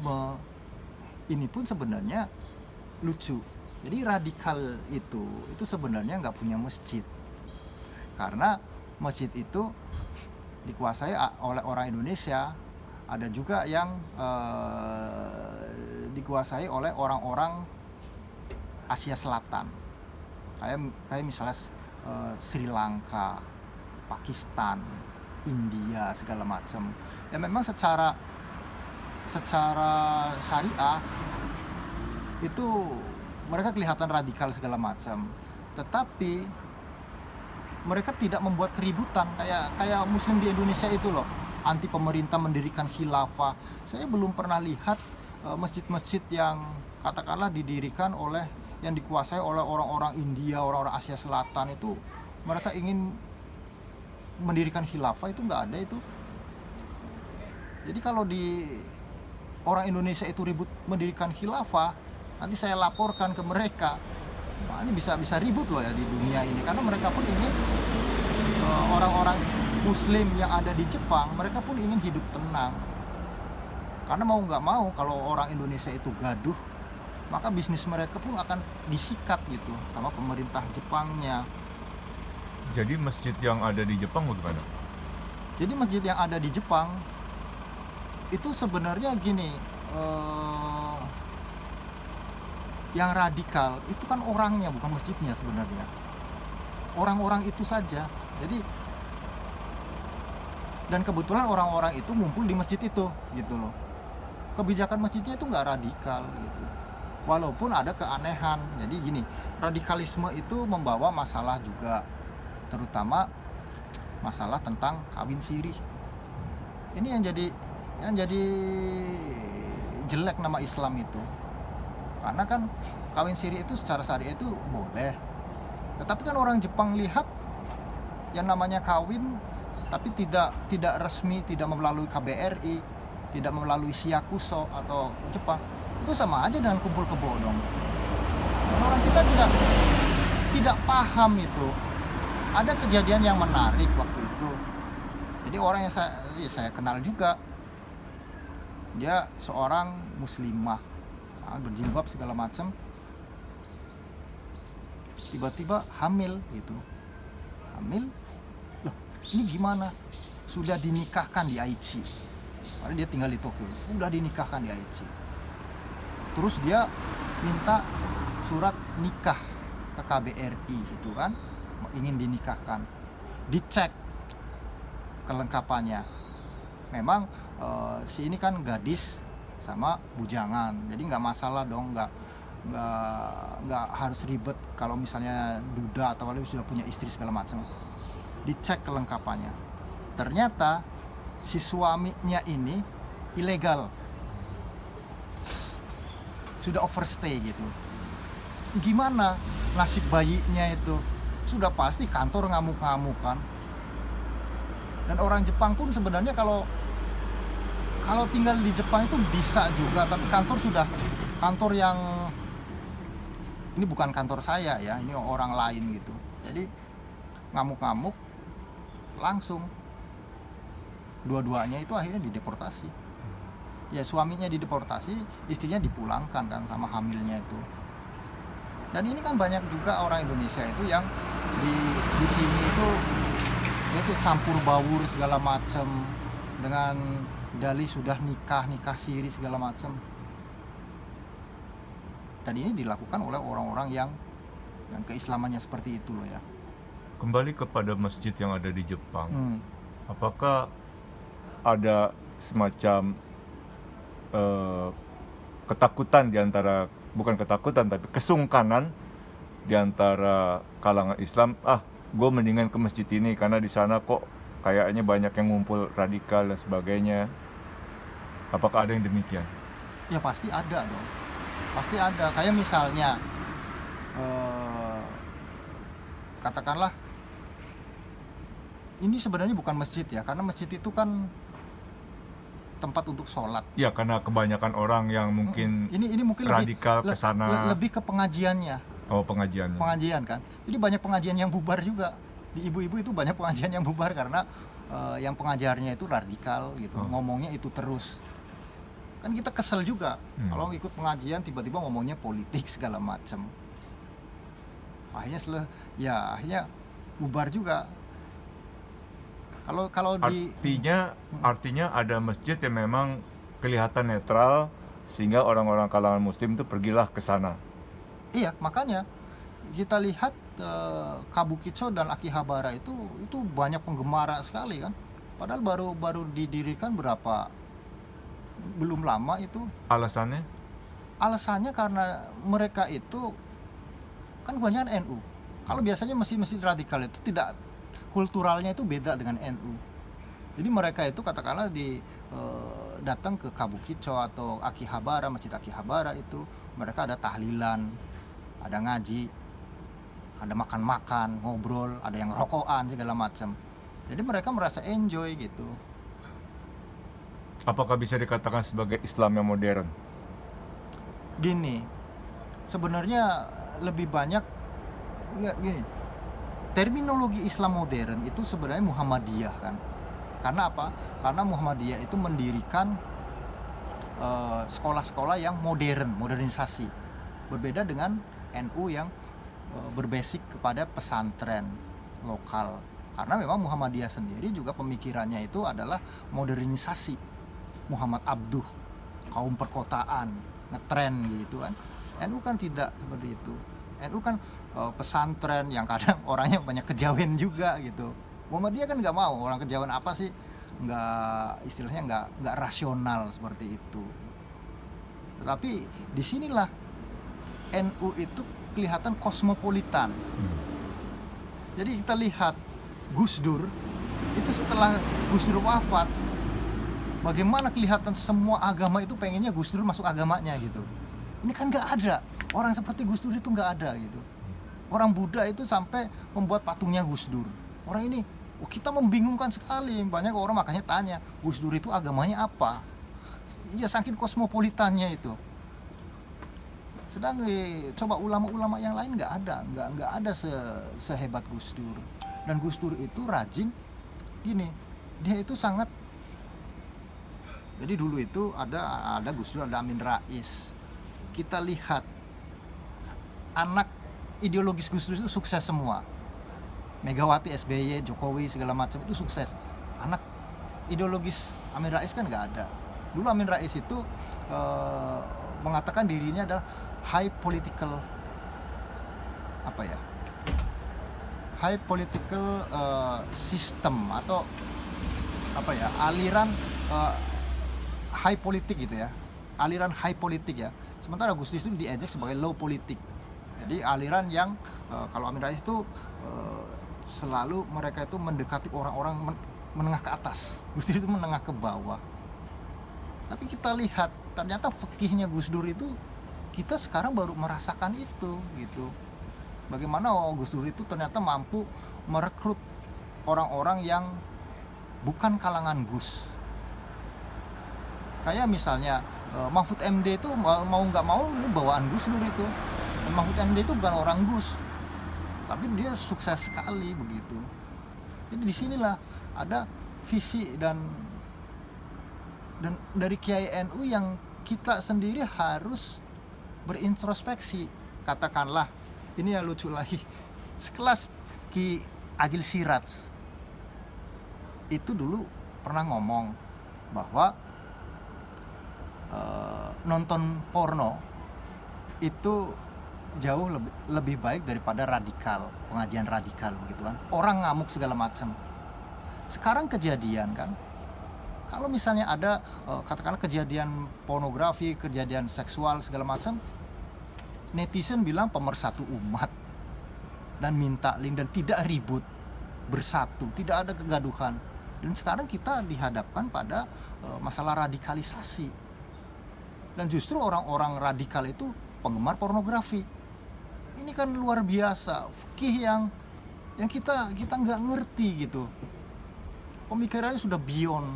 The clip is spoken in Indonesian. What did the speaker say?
radikalisme ini pun sebenarnya lucu. Jadi radikal itu sebenarnya nggak punya masjid, karena masjid itu dikuasai oleh orang Indonesia. Ada juga yang dikuasai oleh orang-orang Asia Selatan, kayak misalnya Sri Lanka, Pakistan, India, segala macam. Ya memang secara syariah itu mereka kelihatan radikal segala macam, tetapi mereka tidak membuat keributan kayak Muslim di Indonesia itu loh, anti pemerintah, mendirikan khilafah. Saya belum pernah lihat masjid-masjid yang katakanlah didirikan oleh yang dikuasai oleh orang-orang India, orang-orang Asia Selatan itu mereka ingin mendirikan khilafah, itu nggak ada itu. Jadi kalau di orang Indonesia itu ribut mendirikan khilafah, nanti saya laporkan ke mereka. Nah, ini bisa ribut loh ya di dunia ini, karena mereka pun ingin orang-orang Muslim yang ada di Jepang, mereka pun ingin hidup tenang. Karena mau nggak mau kalau orang Indonesia itu gaduh, maka bisnis mereka pun akan disikat gitu sama pemerintah Jepangnya. Jadi masjid yang ada di Jepang bagaimana? Jadi masjid yang ada di Jepang itu sebenarnya gini, yang radikal itu kan orangnya, bukan masjidnya sebenarnya. Orang-orang itu saja. Jadi dan kebetulan orang-orang itu ngumpul di masjid itu gitu loh. Kebijakan masjidnya itu nggak radikal gitu, walaupun ada keanehan. Jadi gini, radikalisme itu membawa masalah juga, terutama masalah tentang kawin siri. Ini yang jadi jelek nama Islam itu, karena kan kawin siri itu secara syariah itu boleh, tetapi kan orang Jepang lihat yang namanya kawin tapi tidak resmi, tidak melalui KBRI, tidak melalui Shiakuso atau Jepang, itu sama aja dengan kumpul kebo dong. Orang kita tidak paham itu. Ada kejadian yang menarik waktu itu. Jadi orang yang saya kenal juga, dia seorang muslimah, berjilbab segala macam, tiba-tiba hamil gitu. Hamil, loh ini gimana? Sudah dinikahkan di Aichi, karena dia tinggal di Tokyo, udah dinikahkan di Aichi. Terus dia minta surat nikah ke KBRI gitu kan, ingin dinikahkan. Dicek kelengkapannya, memang si ini kan gadis sama bujangan, jadi nggak masalah dong, nggak harus ribet kalau misalnya duda atau sudah punya istri segala macam. Dicek kelengkapannya, ternyata si suaminya ini ilegal, sudah overstay gitu. Gimana nasib bayinya itu? Sudah pasti kantor ngamuk-ngamuk kan. Dan orang Jepang pun sebenarnya kalau tinggal di Jepang itu bisa juga, tapi kantor yang ini bukan kantor saya ya, ini orang lain gitu. Jadi ngamuk-ngamuk langsung dua-duanya itu akhirnya dideportasi. Ya suaminya dideportasi, istrinya dipulangkan kan sama hamilnya itu. Dan ini kan banyak juga orang Indonesia itu yang di sini itu campur baur segala macam, dengan dalih sudah nikah siri segala macam. Dan ini dilakukan oleh orang-orang yang keislamannya seperti itu loh ya. Kembali kepada masjid yang ada di Jepang, apakah ada semacam ketakutan diantara, bukan ketakutan tapi kesungkanan diantara kalangan Islam, gue mendingan ke masjid ini karena di sana kok kayaknya banyak yang ngumpul radikal dan sebagainya. Apakah ada yang demikian? Ya pasti ada dong, pasti ada. Kayak misalnya katakanlah ini sebenarnya bukan masjid ya, karena masjid itu kan tempat untuk sholat. Ya karena kebanyakan orang yang mungkin ini mungkin radikal ke sana. Lebih ke pengajiannya. Oh, pengajiannya. Pengajian kan. Jadi banyak pengajian yang bubar juga. Di ibu-ibu itu banyak pengajian yang bubar karena yang pengajarnya itu radikal gitu. Ngomongnya itu terus. Kan kita kesel juga kalau Hmm. ikut pengajian tiba-tiba ngomongnya politik segala macam. Akhirnya bubar juga. Kalau di Artinya ada masjid yang memang kelihatan netral sehingga orang-orang kalangan muslim itu pergilah ke sana. iya, makanya kita lihat Kabukicho dan Akihabara itu banyak penggemar sekali kan. Padahal baru didirikan belum lama itu. Alasannya? Alasannya karena mereka itu kan kebanyakan NU. Kalau biasanya masjid-masjid radikal itu tidak, kulturalnya itu beda dengan NU. Jadi mereka itu katakanlah datang ke Kabukicho atau Akihabara, Masjid Akihabara itu mereka ada tahlilan, ada ngaji, ada makan-makan, ngobrol, ada yang rokokan segala macam. Jadi mereka merasa enjoy gitu. Apakah bisa dikatakan sebagai Islam yang modern? Gini, sebenarnya lebih banyak nggak gini. Terminologi Islam modern itu sebenarnya Muhammadiyah kan. Karena apa? Karena Muhammadiyah itu mendirikan sekolah-sekolah yang modernisasi. Berbeda dengan NU yang berbasic kepada pesantren lokal. Karena memang Muhammadiyah sendiri juga pemikirannya itu adalah modernisasi. Muhammad Abduh, kaum perkotaan, ngetren gitu kan. NU kan tidak seperti itu. NU kan pesantren yang kadang orangnya banyak kejawen juga gitu. Muhammadiyah kan nggak mau orang kejawen apa sih, istilahnya nggak rasional seperti itu. Tetapi disinilah NU itu kelihatan kosmopolitan. Jadi kita lihat Gus Dur itu setelah Gus Dur wafat, bagaimana kelihatan semua agama itu pengennya Gus Dur masuk agamanya gitu. Ini kan nggak ada orang seperti Gus Dur, itu nggak ada gitu. Orang Buddha itu sampai membuat patungnya Gus Dur. Orang ini, kita membingungkan sekali. Banyak orang makanya tanya, Gus Dur itu agamanya apa? Ya saking kosmopolitannya itu. Sedang coba ulama-ulama yang lain nggak ada sehebat Gus Dur. Dan Gus Dur itu rajin gini, dia itu sangat. Jadi dulu itu ada Gus Dur, ada Amin Rais. Kita lihat anak ideologis Gus Dur itu sukses semua. Megawati, SBY, Jokowi segala macam itu sukses. Anak ideologis Amin Rais kan nggak ada. Dulu Amin Rais itu mengatakan dirinya adalah high political system atau aliran high politik gitu ya, aliran high politik ya. Sementara Gus Dur itu diejek sebagai low politik. Jadi aliran yang kalau Amin Rais itu selalu mereka itu mendekati orang-orang menengah ke atas, Gus Dur itu menengah ke bawah. Tapi kita lihat ternyata fikihnya Gus Dur itu kita sekarang baru merasakan itu gitu. Bagaimana Gus Dur itu ternyata mampu merekrut orang-orang yang bukan kalangan Gus. Kayak misalnya Mahfud MD itu mau nggak mau bawaan Gus Dur itu. Mahfud MD itu bukan orang Gus, tapi dia sukses sekali begitu. Jadi disinilah ada visi dan dari Kiai NU yang kita sendiri harus berintrospeksi. Katakanlah, ini ya lucu lagi, sekelas Ki Agil Siraj itu dulu pernah ngomong bahwa nonton porno itu jauh lebih baik daripada pengajian radikal begitu kan. Orang ngamuk segala macam. Sekarang kejadian kan, kalau misalnya ada katakanlah kejadian pornografi, kejadian seksual segala macam, netizen bilang pemersatu umat dan minta link dan tidak ribut, bersatu, tidak ada kegaduhan. Dan sekarang kita dihadapkan pada masalah radikalisasi. Dan justru orang-orang radikal itu penggemar pornografi. Ini kan luar biasa, fikih yang kita nggak ngerti gitu. Pemikirannya sudah beyond